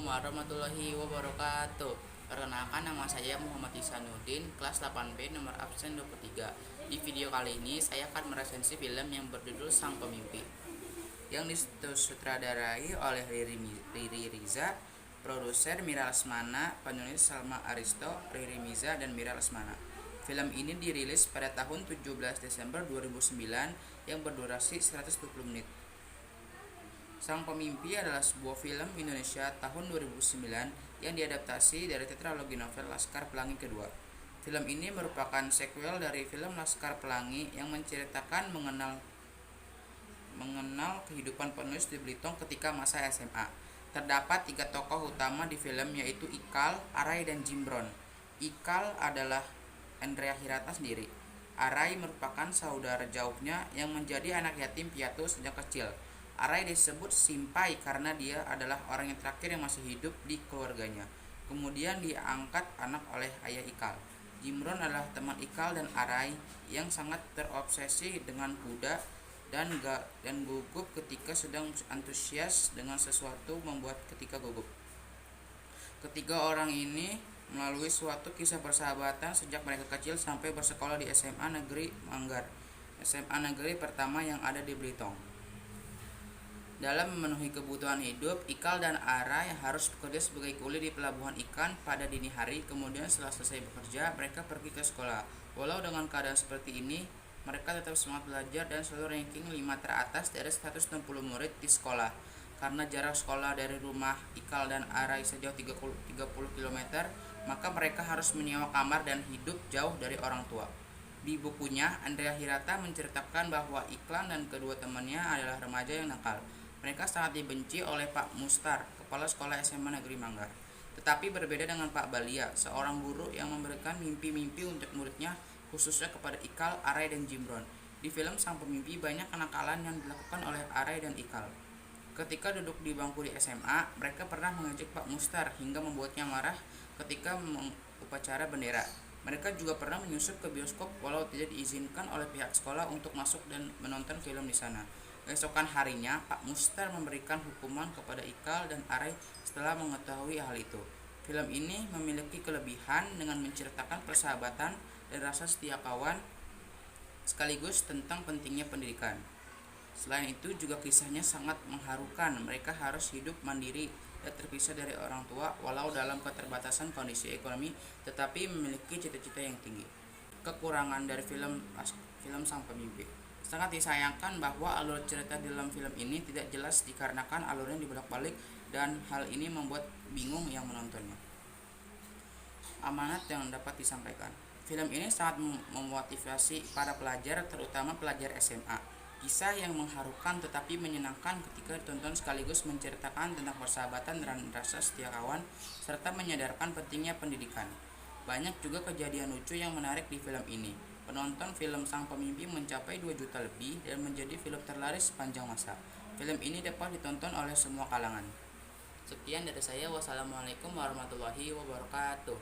warahmatullahi wabarakatuh. Perkenalkan, nama saya Muhammad Ihsanuddin, kelas 8B, nomor absen 23. Di video kali ini saya akan meresensi film yang berjudul Sang Pemimpi, yang disutradarai oleh Riri Riza, produser Mira Lesmana, penulis Salma Aristo, Riri Miza, dan Mira Lesmana. Film ini dirilis pada tahun 17 Desember 2009 yang berdurasi 120 menit. Sang Pemimpi adalah sebuah film Indonesia tahun 2009 yang diadaptasi dari tetralogi novel Laskar Pelangi Kedua. Film ini merupakan sequel dari film Laskar Pelangi yang menceritakan mengenal kehidupan penulis di Belitung ketika masa SMA. Terdapat 3 tokoh utama di film, yaitu Ikal, Arai, dan Jimbron. Ikal adalah Andrea Hirata sendiri. Arai merupakan saudara jauhnya yang menjadi anak yatim piatu sejak kecil. Arai disebut Simpai karena dia adalah orang yang terakhir yang masih hidup di keluarganya. Kemudian dia angkat anak oleh ayah Ikal. Jimbron adalah teman Ikal dan Arai yang sangat terobsesi dengan kuda dan gugup ketika sedang antusias dengan sesuatu membuat ketika gugup. Ketiga orang ini melalui suatu kisah persahabatan sejak mereka kecil sampai bersekolah di SMA Negeri Manggar, SMA negeri pertama yang ada di Belitung. Dalam memenuhi kebutuhan hidup, Ikal dan Arai harus bekerja sebagai kuli di pelabuhan ikan pada dini hari. Kemudian setelah selesai bekerja, mereka pergi ke sekolah. Walau dengan keadaan seperti ini, mereka tetap semangat belajar dan selalu ranking 5 teratas dari 160 murid di sekolah. Karena jarak sekolah dari rumah Ikal dan Arai sejauh 30 km, maka mereka harus menyewa kamar dan hidup jauh dari orang tua. Di bukunya, Andrea Hirata menceritakan bahwa Iklan dan kedua temannya adalah remaja yang nakal. Mereka sangat dibenci oleh Pak Mustar, kepala sekolah SMA Negeri Manggar. Tetapi berbeda dengan Pak Balia, seorang guru yang memberikan mimpi-mimpi untuk muridnya, khususnya kepada Ikal, Arai, dan Jimbron. Di film Sang Pemimpi banyak kenakalan yang dilakukan oleh Arai dan Ikal. Ketika duduk di bangku di SMA, mereka pernah mengejek Pak Mustar hingga membuatnya marah ketika upacara bendera. Mereka juga pernah menyusup ke bioskop walau tidak diizinkan oleh pihak sekolah untuk masuk dan menonton film di sana. Keesokan harinya, Pak Mustar memberikan hukuman kepada Ikal dan Arai setelah mengetahui hal itu. Film ini memiliki kelebihan dengan menceritakan persahabatan dan rasa setia kawan, sekaligus tentang pentingnya pendidikan. Selain itu juga kisahnya sangat mengharukan. Mereka harus hidup mandiri dan terpisah dari orang tua walau dalam keterbatasan kondisi ekonomi, tetapi memiliki cita-cita yang tinggi. Kekurangan dari film Sang Pemimpi: sangat disayangkan bahwa alur cerita dalam film ini tidak jelas dikarenakan alurnya dibolak-balik dan hal ini membuat bingung yang menontonnya. Amanat yang dapat disampaikan: film ini sangat memotivasi para pelajar, terutama pelajar SMA. Kisah yang mengharukan tetapi menyenangkan ketika ditonton, sekaligus menceritakan tentang persahabatan dan rasa setia kawan, serta menyadarkan pentingnya pendidikan. Banyak juga kejadian lucu yang menarik di film ini. Penonton film Sang Pemimpi mencapai 2 juta lebih dan menjadi film terlaris sepanjang masa. Film ini dapat ditonton oleh semua kalangan. Sekian dari saya. Wassalamualaikum warahmatullahi wabarakatuh.